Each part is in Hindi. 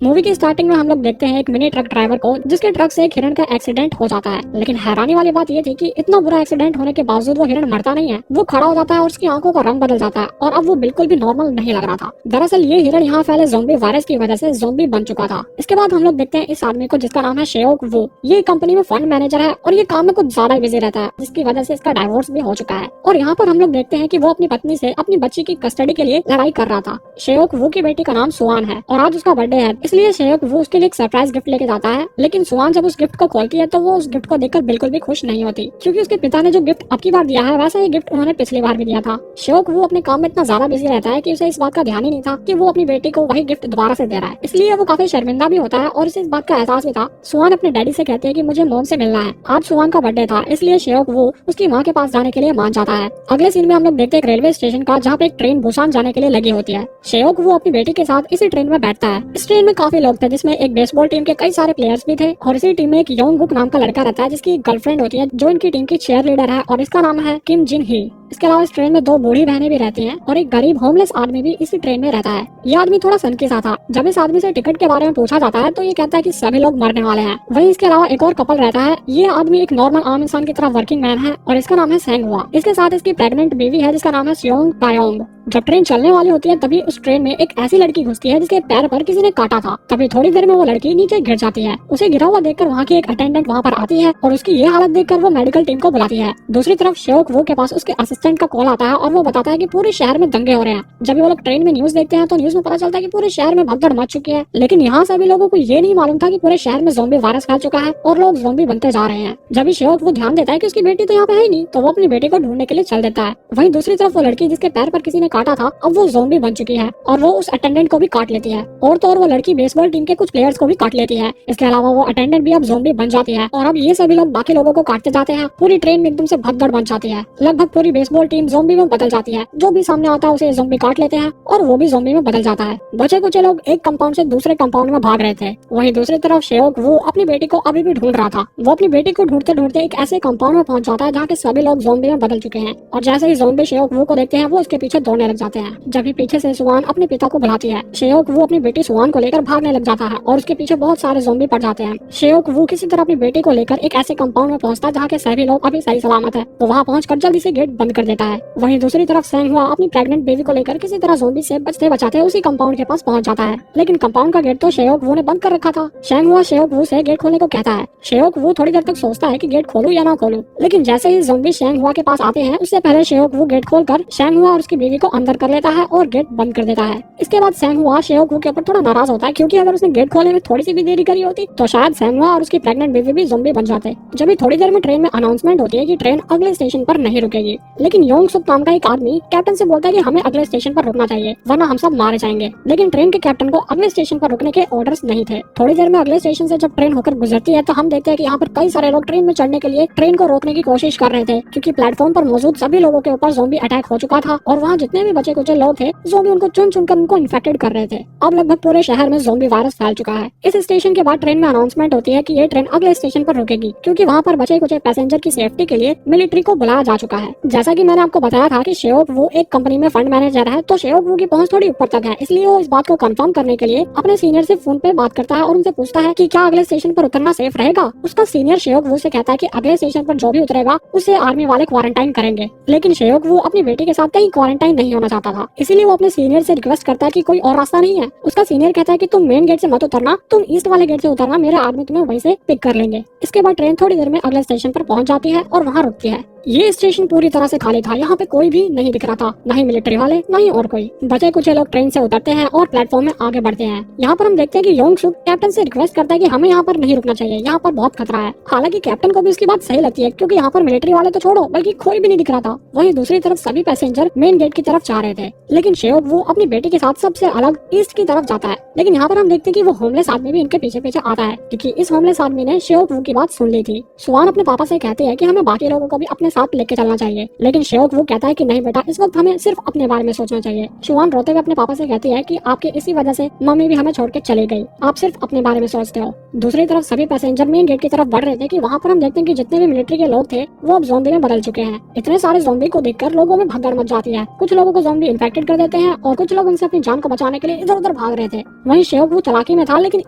मूवी की स्टार्टिंग में हम लोग देखते हैं एक मिनी ट्रक ड्राइवर को जिसके ट्रक से एक हिरण का एक्सीडेंट हो जाता है। लेकिन हैरानी वाली बात ये थी कि इतना बुरा एक्सीडेंट होने के बावजूद वो हिरण मरता नहीं है, वो खड़ा हो जाता है और उसकी आंखों का रंग बदल जाता है और अब वो बिल्कुल भी नॉर्मल नहीं लग रहा था। दरअसल ये हिरण यहाँ फैले ज़ोंबी वायरस की वजह से ज़ोंबी बन चुका था। इसके बाद हम लोग देखते हैं इस आदमी को जिसका नाम है शेओक वू। ये कंपनी में फंड मैनेजर है और ये काम में कुछ ज्यादा बिजी रहता है, जिसकी वजह से इसका डाइवोर्स भी हो चुका है। और यहाँ पर हम लोग देखते हैं कि वो अपनी पत्नी से अपनी बच्ची की कस्टडी के लिए लड़ाई कर रहा था। शेओक वू की बेटी का नाम सुआन है और आज उसका बर्थडे है, इसलिए शेओक वू उसके लिए एक सरप्राइज गिफ्ट लेके जाता है। लेकिन सुआन जब उस गिफ्ट को खोलती है तो वो उस गिफ्ट को देखकर बिल्कुल भी खुश नहीं होती, क्योंकि उसके पिता ने जो गिफ्ट अब की बार दिया है वैसा ही गिफ्ट उन्होंने पिछली बार भी दिया था। शेओक वू अपने काम में इतना ज्यादा बिजी रहता है कि उसे इस बात का ध्यान ही नहीं था कि वो अपनी बेटी को वही गिफ्ट दोबारा से दे रहा है, इसलिए वो काफी शर्मिंदा भी होता है और उसे इस बात का एहसास भी था। सुआन अपने डैडी से कहते हैं कि मुझे मॉम से मिलना है। आज सुआन का बर्थडे था, इसलिए शेओक वू उसकी माँ के पास जाने के लिए मान जाता है। अगले सीन में हम लोग देखते हैं एक रेलवे स्टेशन का, जहाँ पे एक ट्रेन बुसान जाने के लिए लगी होती है। शेओक वू अपनी बेटी के साथ इसी ट्रेन में बैठता है। इस ट्रेन में काफी लोग थे, जिसमें एक बेसबॉल टीम के कई सारे प्लेयर्स भी थे और इसी टीम में एक योंगगुक नाम का लड़का रहता है जिसकी गर्लफ्रेंड होती है, जो इनकी टीम की चेयर लीडर है और इसका नाम है किम जिन ही। इसके अलावा इस ट्रेन में दो बूढ़ी बहनें भी रहती हैं और एक गरीब होमलेस आदमी भी इसी ट्रेन में रहता है। ये आदमी थोड़ा सनकी सा था। जब इस आदमी से टिकट के बारे में पूछा जाता है तो ये कहता है कि सभी लोग मरने वाले हैं। वहीं इसके अलावा एक और कपल रहता है। ये आदमी एक नॉर्मल आम इंसान की तरह वर्किंग मैन है और इसका नाम है सेंग हुआ। इसके साथ इसकी प्रेग्नेंट बीवी है जिसका नाम है सियोंग तायोंग। जब ट्रेन चलने वाली होती है तभी उस ट्रेन में एक ऐसी लड़की घुसती है जिसके पैर पर किसी ने काटा था। तभी थोड़ी देर में वो लड़की नीचे गिर जाती है। उसे गिरा हुआ देखकर वहाँ की एक अटेंडेंट वहाँ पर आती है और उसकी ये हालत देखकर वो मेडिकल टीम को बुलाती है। दूसरी तरफ शेओक वू के पास उसके असिस्टेंट का कॉल आता है और वो बताता है कि पूरे शहर में दंगे हो रहे हैं। जब वो लोग ट्रेन में न्यूज देखते हैं तो न्यूज में पता चलता है कि पूरे शहर में भगदड़ मच चुकी है। लेकिन यहाँ सभी लोगों को ये नहीं मालूम था कि पूरे शहर में ज़ोंबी वायरस फैल चुका है और लोग ज़ोंबी बनते जा रहे हैं। जब भी शेओक वू ध्यान देता है कि उसकी बेटी तो यहाँ पे है ही नहीं, तो वो अपनी बेटी को ढूंढने के लिए चल देता है। वहीं दूसरी तरफ वो लड़की जिसके पैर पर किसी ने काटा था, अब वो ज़ोंबी बन चुकी है और वो उस अटेंडेंट को भी काट लेती है। और तो और वो लड़की बेसबॉल टीम के कुछ प्लेयर्स को भी काट लेती है। इसके अलावा वो अटेंडेंट भी अब ज़ोंबी बन जाती है और अब ये सभी लोग बाकी लोगों को काटते जाते हैं। पूरी ट्रेन में एकदम से भगदड़ मच जाती है। लगभग पूरी बेसबॉल टीम ज़ोंबी में बदल जाती है। जो भी सामने आता है उसे ज़ोंबी काट लेते हैं और वो भी ज़ोंबी में बदल जाता है। बचे कुछ लोग एक कंपाउंड से दूसरे कंपाउंड में भाग रहे थे। वहीं दूसरी तरफ शेओक वू अपनी बेटी को अभी भी ढूंढ रहा था। वो अपनी बेटी को ढूंढते ढूंढते एक ऐसे कंपाउंड में पहुंच जाता है जहाँ के सभी लोग ज़ोंबी में बदल चुके हैं और जैसे ही ज़ोंबी शेओक वू को देखते हैं वो उसके पीछे दौड़ने लग जाते हैं। जब भी पीछे से सुआन अपने पिता को बुलाती है, शेओक वू अपनी बेटी सुआन को लेकर भागने लग जाता है और उसके पीछे बहुत सारे ज़ोंबी पड़ जाते हैं। शेओक वू किसी तरह अपनी बेटी को लेकर एक ऐसे कंपाउंड में पहुंचता है जहाँ के सभी लोग अभी सही सलामत है। तो वहाँ पहुंचकर जल्दी से गेट बंद कर देता है। वहीं दूसरी तरफ सेंग हुआ अपनी प्रेग्नेंट बेबी को लेकर किसी तरह ज़ोंबी से बचते बचाते उसी कंपाउंड के पास पहुंच जाता है। लेकिन कंपाउंड का गेट तो शेओक वू ने बंद कर रखा था। सेंग हुआ शेओक वू से गेट खोलने को कहता है। शेओक वू थोड़ी देर तक सोचता है कि गेट खोलूं या ना खोलूं, लेकिन जैसे ही ज़ोंबी सेंग हुआ के पास आते हैं उससे पहले शेओक वू गेट खोलकर सेंग हुआ और उसकी बीवी को अंदर कर लेता है और गेट बंद कर देता है। इसके बाद सेंग हुआ शेओक वू के ऊपर थोड़ा नाराज होता है, क्योंकि अगर उसने गेट खोलने में थोड़ी सी भी देरी करी होती तो शायद सेंग हुआ और उसकी प्रेग्नेंट बेबी भी ज़ोंबी बन जाते। जब भी थोड़ी देर में ट्रेन में अनाउंसमेंट होती है कि ट्रेन अगले स्टेशन पर नहीं रुकेगी, लेकिन योंग सुक नाम का एक आदमी कैप्टन से बोलता है कि हमें अगले स्टेशन पर रुकना चाहिए वरना हम सब मारे जाएंगे। लेकिन ट्रेन के कैप्टन को अगले स्टेशन पर रुकने के ऑर्डर्स नहीं थे। थोड़ी देर में अगले स्टेशन से जब ट्रेन होकर गुजरती है तो हम देखते हैं कि यहाँ पर कई सारे लोग ट्रेन में चढ़ने के लिए ट्रेन को रोकने की कोशिश कर रहे थे, क्योंकि प्लेटफॉर्म पर मौजूद सभी लोगों के ऊपर ज़ोंबी अटैक हो चुका था और वहाँ जितने भी बचे कुचे लोग थे ज़ोंबी उनको चुन चुनकर उनको इन्फेक्टेड कर रहे थे। अब लगभग पूरे शहर में ज़ोंबी वायरस फैल चुका है। इस स्टेशन के बाद ट्रेन में अनाउंसमेंट होती है कि ये ट्रेन अगले स्टेशन पर रुकेगी, क्योंकि वहाँ पर बचे कुछ पैसेंजर की सेफ्टी के लिए मिलिट्री को बुलाया जा चुका है। जैसा कि मैंने आपको बताया था कि शेओक वू एक कंपनी में फंड मैनेजर है, तो शेओक वू की पहुंच थोड़ी ऊपर तक है, इसलिए वो इस बात को कंफर्म करने के लिए अपने सीनियर से फोन पे बात करता है और उनसे पूछता है कि क्या अगले स्टेशन पर उतरना सेफ रहेगा। उसका सीनियर शेओक वू से कहता है कि अगले स्टेशन पर जो भी उतरेगा उसे आर्मी वाले क्वारंटाइन करेंगे। लेकिन शेओक वू अपनी बेटी के साथ कहीं क्वारंटाइन नहीं होना चाहता था, इसीलिए वो अपने सीनियर से रिक्वेस्ट करता है कि कोई और रास्ता नहीं है। उसका सीनियर कहता है कि तुम मेन गेट से मत उतरना, तुम ईस्ट वाले गेट से उतरना, मेरे आदमी तुम्हें वहीं से पिक कर लेंगे। इसके बाद ट्रेन थोड़ी देर में अगले स्टेशन पर पहुंच जाती है और वहाँ रुकती है। ये स्टेशन पूरी तरह से खाली था। यहाँ पे कोई भी नहीं दिख रहा था, न ही मिलिट्री वाले न ही और कोई। बचे कुछ लोग ट्रेन से उतरते हैं और प्लेटफॉर्म में आगे बढ़ते हैं। यहाँ पर हम देखते हैं कि योंग सुक कैप्टन से रिक्वेस्ट करता है कि हमें यहाँ पर नहीं रुकना चाहिए, यहाँ पर बहुत खतरा है। हालांकि कैप्टन को भी इसकी बात सही लगती है, क्योंकि यहाँ पर मिलिट्री वाले तो छोड़ो बल्कि कोई भी नहीं दिख रहा था। वहीं दूसरी तरफ सभी पैसेंजर मेन गेट की तरफ जा रहे थे, लेकिन शेओक वो अपनी बेटी के साथ सबसे अलग ईस्ट की तरफ जाता है। लेकिन यहाँ पर हम देखते हैं कि वो होमलेस आदमी भी इनके पीछे पीछे आता है, क्योंकि इस होमलेस आदमी ने शेओक वू की बात सुन ली थी। सुआन अपने पापा से कहती है कि हमें बाकी लोगों को भी अपने साथ लेके चलना चाहिए, लेकिन शेओक वू कहता है कि नहीं बेटा, इस वक्त हमें सिर्फ अपने बारे में सोचना चाहिए। सुआन रोते हुए अपने पापा से कहती है कि आपके इसी वजह से मम्मी भी हमें छोड़ के चली गई, आप सिर्फ अपने बारे में सोचते हो। दूसरी तरफ सभी पैसेंजर मेन गेट की तरफ बढ़ रहे थे कि वहाँ पर हम देखते हैं कि जितने भी मिलिट्री के लोग थे वो अब ज़ॉम्बी में बदल चुके हैं। इतने सारे ज़ॉम्बी को देखकर लोगों में भगदड़ मच जाती है। कुछ लोगों को ज़ॉम्बी इन्फेक्टेड कर देते हैं और कुछ लोग उनसे अपनी जान को बचाने के लिए इधर उधर भाग रहे थे। वहीं शेओक वो चालाकी में था, लेकिन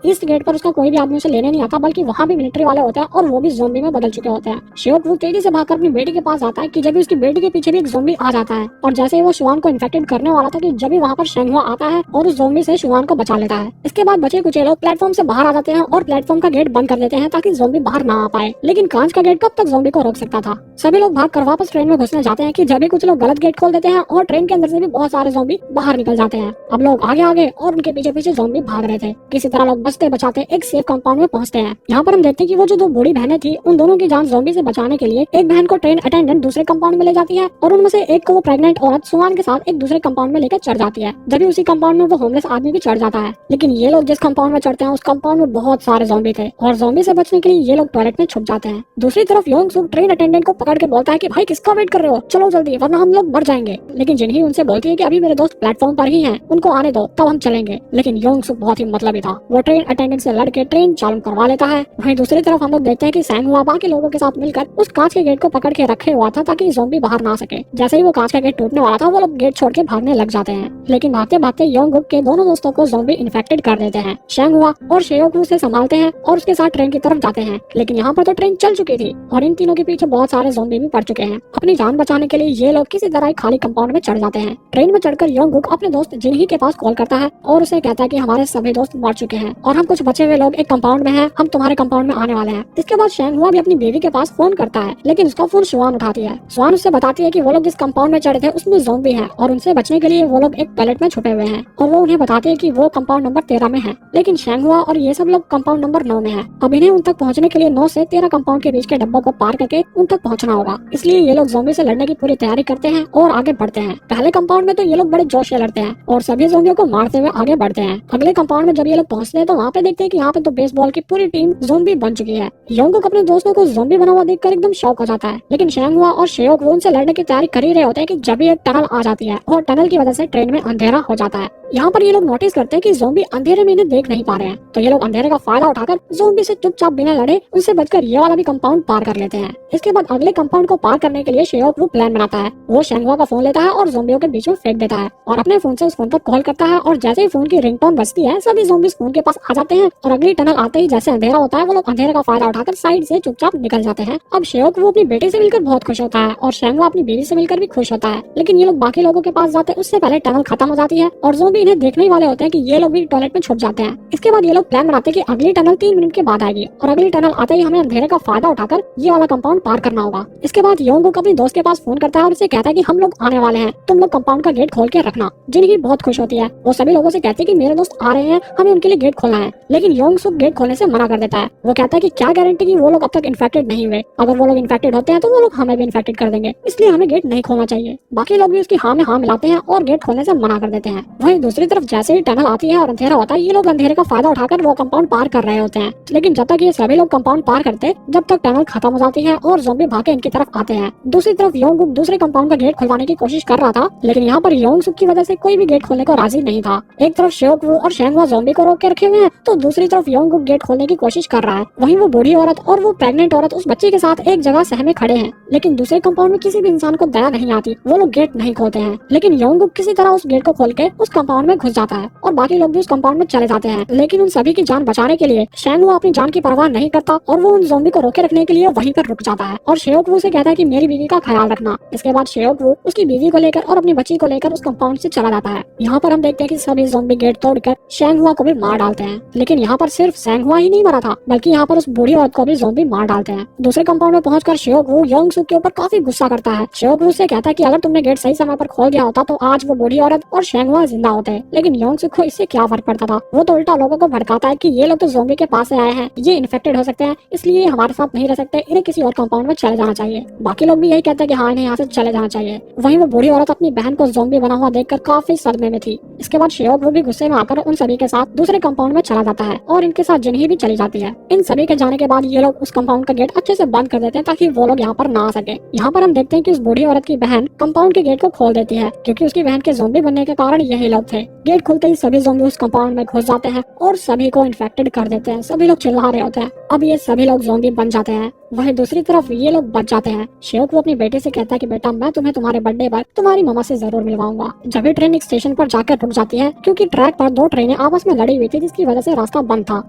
ईस्ट गेट पर उसका कोई भी आदमी उसे लेने नहीं आता, बल्कि वहाँ भी मिलिट्री वाले होते हैं और वो भी ज़ॉम्बी में बदल चुके होते हैं। शेओक वो तेजी से भागकर अपनी बेटी के पास आता है कि जब उसकी बेटी के पीछे भी एक ज़ॉम्बी आ जाता है और जैसे ही वो शुआन को इन्फेक्टेड करने वाला था कि जब भी वहाँ पर शेंगहुआ आता है और उस ज़ॉम्बी से शुआन को बचा लेता है। इसके बाद बचे कुछ लोग प्लेटफॉर्म से बाहर आ जाते हैं और प्लेटफॉर्म का गेट बंद कर देते हैं ताकि ज़ॉम्बी बाहर ना आ पाए। लेकिन कांच का गेट कब तक ज़ॉम्बी को रोक सकता था। सभी लोग भागकर वापस ट्रेन में घुसने जाते हैं कि जब भी कुछ लोग गलत गेट खोल देते हैं और ट्रेन के अंदर से भी बहुत सारे ज़ॉम्बी बाहर निकल जाते हैं। अब लोग आगे आगे और उनके पीछे पीछे ज़ॉम्बी भाग रहे थे। किसी तरह लोग बचते बचाते एक सेफ कंपाउंड में पहुंचते हैं। यहाँ पर हम देखते हैं कि वो जो दो बूढ़ी बहनें थी उन दोनों की जान ज़ॉम्बी से बचाने के लिए एक बहन को ट्रेन अटेंडेंट दूसरे कंपाउंड में ले जाती है और उनमें से एक को वो प्रेग्नेंट औरत सुआन के साथ एक दूसरे कंपाउंड में लेकर चढ़ जाती है। जब भी उसी कंपाउंड में वो होमलेस आदमी भी चढ़ जाता है। लेकिन ये लोग जिस कंपाउंड में चढ़ते हैं उस कंपाउंड में बहुत सारे ज़ॉम्बी थे और ज़ॉम्बी से बचने के लिए ये लोग टॉयलेट में छुप जाते हैं। दूसरी तरफ योंग सुक ट्रेन अटेंडेंट को पकड़ के बोलता है कि भाई किसका वेट कर रहे हो, चलो जल्दी वरना हम लोग मर जाएंगे। लेकिन जिन्ही उनसे बोलती है कि अभी मेरे दोस्त प्लेटफॉर्म पर ही हैं, उनको आने दो तब हम चलेंगे। लेकिन योंग सुक बहुत ही मतलबी था, वो ट्रेन अटेंडेंट से लड़के ट्रेन चालू करवा लेता है। वहीं दूसरी तरफ हम लोग देखते हैं कि सैंगहुआ बाकी लोगों के साथ मिलकर उस कांच के गेट को पकड़ के रखे हुआ था ताकि ज़ॉम्बी बाहर ना सके। जैसे ही वो कांच का गेट टूटने वाला था वो लोग गेट छोड़ के भागने लग जाते हैं। लेकिन भागते भागते योंगुक के दोनों दोस्तों को ज़ॉम्बी इन्फेक्टेड कर देते हैं। सैंगहुआ और शेओक उसे संभालते हैं और उसके साथ ट्रेन की तरफ जाते हैं। लेकिन यहाँ पर तो ट्रेन चल चुकी थी और इन तीनों के पीछे बहुत सारे ज़ॉम्बी भी पड़ चुके हैं। अपनी जान बचाने के लिए ये लोग किसी तरह एक खाली कंपाउंड में चढ़ जाते हैं। ट्रेन में चढ़कर योंगुक अपने दोस्त जिन्ही के पास कॉल करता है और उसे कहता है कि हमारे सभी दोस्त मर चुके हैं और हम कुछ बचे हुए लोग एक कंपाउंड में हैं, हम तुम्हारे कंपाउंड में आने वाले हैं। इसके बाद सैंगहुआ भी अपनी बीवी के पास फोन करता है, लेकिन उसका फोन शुआन उठाती है। शुआन उससे बताती है कि वो लोग जिस कंपाउंड में चढ़े थे उसमें ज़ॉम्बी हैं और उनसे बचने के लिए वो लोग एक पैलेट में छुपे हुए हैं और वो उन्हें बताते हैं कि वो कंपाउंड नंबर 13 में है। लेकिन सैंगहुआ और ये सब लोग कंपाउंड नंबर 9 में है। अब इन्हें उन तक पहुंचने के लिए 9 से 13 कंपाउंड के बीच के डब्बों को पार करके उन तक पहुंचना होगा। इसलिए ये लोग ज़ॉम्बी से लड़ने की पूरी तैयारी करते हैं और आगे बढ़ते हैं। पहले कंपाउंड में तो ये लोग बड़े जोश से लड़ते हैं और सभी ज़ॉम्बियों को मारते हुए आगे बढ़ते हैं। अगले कंपाउंड में जब ये लोग पहुंचते हैं तो वहाँ पे देखते हैं कि यहाँ पे तो बेसबॉल की पूरी टीम ज़ॉम्बी बन चुकी है। योंगुक अपने दोस्तों को ज़ॉम्बी बना हुआ देखकर एकदम शॉक हो जाता है। लेकिन सैंगहुआ और शेओक वो उनसे लड़ने की तैयारी कर ही रहे होते हैं कि जब भी एक टनल आ जाती है और टनल की वजह से ट्रेन में अंधेरा हो जाता है। यहाँ पर ये लोग नोटिस करते हैं कि ज़ॉम्बी अंधेरे में इन्हें देख नहीं पा रहे हैं, तो ये लोग अंधेरे का फायदा उठाकर ज़ॉम्बी से चुपचाप बिना लड़े उनसे बचकर ये वाला भी कंपाउंड पार कर लेते हैं। इसके बाद अगले कंपाउंड को पार करने के लिए शेओक वो प्लान बनाता है। वो सैंगहुआ का फोन लेता है और ज़ॉम्बियों के बीच में फेंक देता है और अपने फोन से उस फोन पर कॉल करता है और जैसे ही फोन की रिंगटोन बजती है सभी ज़ॉम्बीज़ फोन के पास आ जाते हैं और अगली टनल आते ही जैसे अंधेरा होता है वो लोग अंधेरे का फायदा उठाकर साइड से चुपचाप निकल जाते हैं। अब शेओक वो अपनी बेटी से मिलकर बहुत खुश होता है और सैंगहुआ अपनी बीवी से मिलकर भी खुश होता है। लेकिन ये लोग बाकी लोगों के पास जाते उससे पहले टनल खत्म हो जाती है और ज़ॉम्बी इन्हें देखने वाले होते हैं कि ये लोग भी टॉयलेट में छुप जाते हैं। इसके बाद ये लोग प्लान बनाते हैं कि अगली टनल 3 मिनट के बाद आएगी और अगली टनल आते ही हमें अंधेरे का फायदा उठाकर ये वाला कंपाउंड पार करना होगा। इसके बाद योंगुक अपने दोस्त के पास फोन करता है और उसे कहता है कि हम लोग आने वाले हैं, तुम लोग कंपाउंड का गेट खोल के रखना। जिनकी बहुत खुश होती है, वो सभी लोगों से कहती है कि मेरे दोस्त आ रहे हैं, हमें उनके लिए गेट खोलना है। लेकिन योंगसुक गेट खोलने से मना कर देता है। वो कहता है कि क्या गारंटी कि वो लोग अब तक इन्फेक्टेड नहीं हुए, अगर वो लोग इन्फेक्टेड होते हैं तो वो लोग हमें भी इन्फेक्टेड कर देंगे, इसलिए हमें गेट नहीं खोलना चाहिए। बाकी लोग भी उसकी हाँ में हाँ मिलाते हैं और गेट खोलने से मना कर देते हैं। वहीं दूसरी तरफ जैसे ही टनल आती है और अंधेरा होता है ये लोग अंधेरे का फायदा उठाकर वो कंपाउंड पार कर रहे होते हैं। लेकिन जब तक ये सभी लोग कंपाउंड पार करते जब तक टनल खत्म हो जाती है और ज़ॉम्बी भाग के इनकी तरफ आते हैं। दूसरी तरफ योंगुक दूसरे कंपाउंड का गेट खुलवाने की कोशिश कर रहा था, लेकिन यहाँ पर योंगसुक की वजह से कोई भी गेट खोलने को राजी नहीं था। एक तरफ शेओकवू और सैंगहुआ ज़ॉम्बी को रोक के रखे हुए हैं तो दूसरी तरफ योंगुक गेट खोलने की कोशिश कर रहा है। वहीं वो बूढ़ी औरत और वो प्रेग्नेंट औरत उस बच्चे के साथ एक जगह सहमे खड़े हैं। लेकिन दूसरे कंपाउंड में किसी भी इंसान को दया नहीं आती, वो लोग गेट नहीं खोलते हैं। लेकिन योंगुक किसी तरह उस गेट को खोल के उस कंपाउंड में घुस जाता है और बाकी लोग भी उस कंपाउंड में चले जाते हैं। लेकिन उन सभी की जान बचाने के लिए सैंगहुआ अपनी जान की परवाह नहीं करता और वो उन ज़ॉम्बी को रोके रखने के लिए वहीं पर रुक जाता है और शेओकवू से कहता है कि मेरी बीवी का ख्याल रखना। इसके बाद शेओकवू उसकी बीवी को लेकर और अपनी बच्ची को लेकर उस कंपाउंड से चला जाता है। यहाँ पर हम देखते हैं कि सभी ज़ॉम्बी गेट तोड़कर सैंगहुआ को भी मार डालते हैं। लेकिन यहाँ पर सिर्फ सैंगहुआ ही नहीं मरा था, बल्कि यहाँ पर उस बूढ़ी औरत को भी ज़ॉम्बी मार डालते हैं। दूसरे कंपाउंड में पहुंचकर शेओकवू योंगसुक के ऊपर काफी गुस्सा करता है। शेओकवू से कहता है कि अगर तुमने गेट सही समय पर खोल दिया होता तो आज वो बूढ़ी औरत और सैंगहुआ जिंदा होते। लेकिन योंगसुक को इससे क्या फर्क पड़ता था, वो तो उल्टा लोगों को भड़काता है कि ये लोग तो ज़ॉम्बी के पास से आए हैं, ये इन्फेक्टेड हो सकते हैं, इसलिए हमारे साथ नहीं रह सकते, इन्हें किसी और कंपाउंड में चले जाना चाहिए। बाकी लोग भी यही कहते हैं कि हाँ इन्हें यहाँ से चले जाना चाहिए। वहीं वो बूढ़ी औरत अपनी बहन को ज़ॉम्बी बना हुआ देखकर काफी सदमे में थी। इसके बाद शेओकवू भी गुस्से में आकर उन सभी के साथ दूसरे कंपाउंड में चला जाता है और इनके साथ जिन्ही भी चली जाती है। इन सभी के जाने के बाद ये लोग उस कंपाउंड का गेट अच्छे से बंद कर देते हैं ताकि वो लोग यहाँ पर ना आ सके। यहाँ पर हम देखते हैं कि उस बूढ़ी औरत की बहन कंपाउंड के गेट को खोल देती है, क्योंकि उसकी बहन के ज़ॉम्बी बनने के कारण यही लोग थे। गेट खुलते ही सभी ज़ॉम्बी उस कंपाउंड में घुस जाते हैं और सभी को इन्फेक्टेड कर देते हैं। सभी लोग चिल्ला रहे होते हैं। अब ये सभी लोग ज़ॉम्बी बन जाते हैं। वहीं दूसरी तरफ ये लोग बच जाते हैं। शेओक वो अपनी बेटे से कहता है कि बेटा मैं तुम्हें तुम्हारे बर्थडे पर तुम्हारी मम्मा से जरूर मिलवाऊंगा। जब भी ट्रेन एक स्टेशन पर जाकर रुक जाती है क्योंकि ट्रैक पर दो ट्रेनें आपस में लड़ी हुई थी जिसकी वजह से रास्ता बंद था।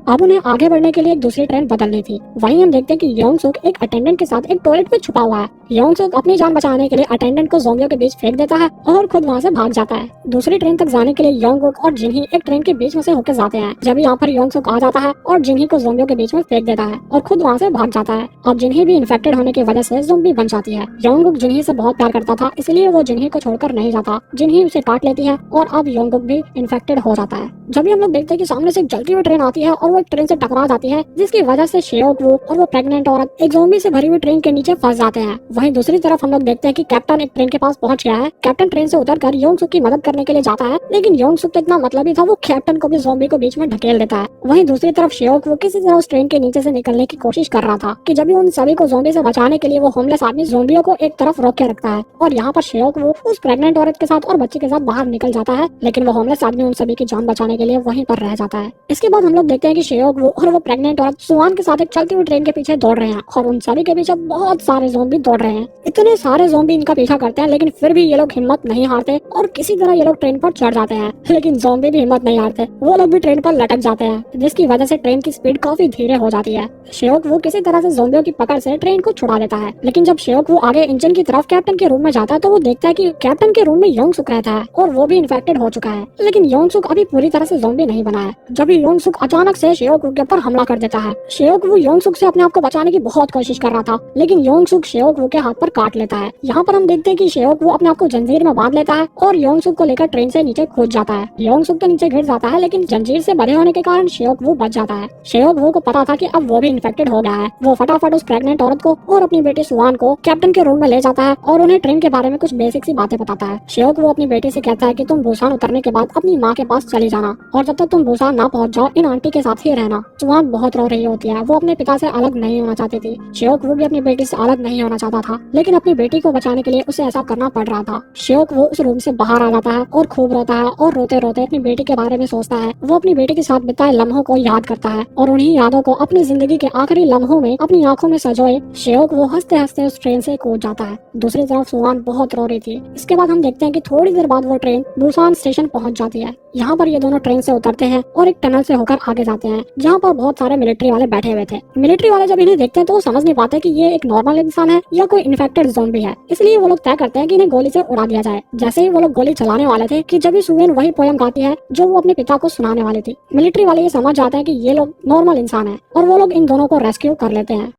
अब उन्हें आगे बढ़ने के लिए एक दूसरी ट्रेन बदलनी थी। वहीं हम देखते हैं कि योंग सुक एक अटेंडेंट के साथ एक टॉयलेट में छुपा हुआ है। योंग सुक अपनी जान बचाने के लिए अटेंडेंट को ज़ॉम्बियों के बीच फेंक देता है और खुद वहाँ से भाग जाता है। दूसरी ट्रेन तक जाने के लिए योंगुक और जिन्ही एक ट्रेन के बीच में से होकर जाते हैं। जब यहाँ पर योंग सुक आ जाता है और जिन्ही को ज़ॉम्बियों के बीच में फेंक देता है और खुद वहाँ से भाग जाता है। अब जिन्ही भी इन्फेक्टेड होने की वजह से ज़ॉम्बी बन जाती है। योंगुक जिन्ही से बहुत प्यार करता था इसलिए वो जिन्ही को छोड़कर नहीं जाता। जिन्ही उसे काट लेती है और अब योंगुक भी इन्फेक्टेड हो जाता है। जब भी हम लोग देखते हैं कि सामने से एक जलती हुई ट्रेन आती है और वो एक ट्रेन से टकरा जाती है जिसकी वजह से शेओक वू और वो प्रेग्नेंट औरत एक ज़ॉम्बी से भरी हुई ट्रेन के नीचे फंस जाते हैं। वहीं दूसरी तरफ हम लोग देखते हैं कि कैप्टन एक ट्रेन के पास पहुंच गया है। कैप्टन ट्रेन से उतरकर योंग सुक की मदद करने के लिए जाता है लेकिन योंग सुक इतना मतलबी था वो कैप्टन को भी ज़ॉम्बी को बीच में ढकेल देता है। वहीं दूसरी तरफ शेओक वो किसी तरह उस ट्रेन के नीचे से निकलने की कोशिश कर रहा था कि जब भी उन सभी को ज़ॉम्बी से बचाने के लिए वो होमलेस आदमी ज़ॉम्बियों को एक तरफ रोक के रखता है और यहाँ पर शेओक वो उस प्रेग्नेंट औरत के साथ और बच्चे के साथ बाहर निकल जाता है लेकिन वो होमलेस आदमी उन सभी की जान बचाने के लिए वहीं पर रह जाता है। इसके बाद हम लोग देखते हैं कि शेओक वो और वो प्रेग्नेंट औरत सुआन के साथ एक चलती हुई ट्रेन के पीछे दौड़ रहे हैं और उन सभी के पीछे बहुत सारे ज़ॉम्बी दौड़ रहे हैं। इतने सारे ज़ॉम्बी इनका पीछा करते हैं लेकिन फिर भी ये लोग हिम्मत नहीं हारते और किसी तरह ये लोग ट्रेन पर चढ़ जाते हैं। लेकिन ज़ॉम्बी भी हिम्मत नहीं हारते, वो लोग भी ट्रेन पर लटक जाते हैं जिसकी वजह से ट्रेन की स्पीड काफी धीरे हो जाती है। शेओक वो किसी तरह से ज़ॉम्बियों की पकड़ से ट्रेन को छुड़ा देता है लेकिन जब शेओक वो आगे इंजन की तरफ कैप्टन के रूम में जाता है तो वो देखता है कि कैप्टन के रूम में योंग सुक रहता है और वो भी इन्फेक्टेड हो चुका है लेकिन योंग सुक अभी पूरी तरह से ज़ॉम्बी नहीं बना है। जब योंग सुक अचानक से शेओक के ऊपर हमला कर देता है। शेओक वो योंग सुक से अपने आप को बचाने की बहुत कोशिश कर रहा था लेकिन योंग सुक शेओक के हाथ पर काट लेता है। यहाँ पर हम देखते हैं कि शेओक वो अपने आप को जंजीर में बांध लेता है और योंग सुक को लेकर ट्रेन से नीचे कूद जाता है। योंग सुक के नीचे गिर जाता है लेकिन जंजीर से बंधे होने के कारण शेओक वो बच जाता है। शेओक को पता था कि अब वो भी इन्फेक्टेड हो गया है। वो फटाफट उस प्रेग्नेंट औरत को और अपनी बेटी सुआन को कैप्टन के रूम में ले जाता है और उन्हें ट्रेन के बारे में कुछ बेसिक सी बातें बताता है। शेओक वो अपनी बेटी से कहता है कि तुम बुसान उतरने के बाद अपनी माँ के पास चली जाना और जब तक तुम बुसान ना पहुँच जाओ इन आंटी के साथ ही रहना। सुआन बहुत रो रही होती है, वो अपने पिता से अलग नहीं होना चाहती थी। शेओक वो भी अपनी बेटी से अलग नहीं होना चाहता था लेकिन अपनी बेटी को बचाने के लिए उसे ऐसा करना पड़ रहा था। शेओक वो उस रूम से बाहर आ जाता है और खूब रोता है और रोते रोते अपनी बेटी के बारे में सोचता है। वो अपनी बेटी के साथ बिताए लम्हों को याद करता है और उन्हीं यादों को अपनी जिंदगी के आखिरी लम्हों में अपनी आंखों में सजोए शेओक वो हंसते हंसते उस ट्रेन से कूद जाता है। दूसरी तरफ सुआन बहुत रो रही थी। इसके बाद हम देखते हैं कि थोड़ी देर बाद वो ट्रेन बुसान स्टेशन पहुंच जाती है। यहाँ पर ये दोनों ट्रेन से उतरते हैं और एक टनल से होकर आगे जाते हैं जहाँ पर बहुत सारे मिलिट्री वाले बैठे हुए थे। मिलिट्री वाले जब इन्हें देखते हैं तो वो समझ नहीं पाते कि ये एक नॉर्मल इंसान है या कोई इन्फेक्टेड ज़ॉम्बी है, इसलिए वो लोग तय करते हैं कि इन्हें गोली से उड़ा दिया जाए। जैसे ही वो लोग गोली चलाने वाले थे कि जब सुवेन वही पोयम गाती है जो वो अपने पिता को सुनाने वाली थी। मिलिट्री वाले ये समझ जाते हैं कि ये लोग नॉर्मल इंसान है और वो लोग इन दोनों को रेस्क्यू कर लेते हैं।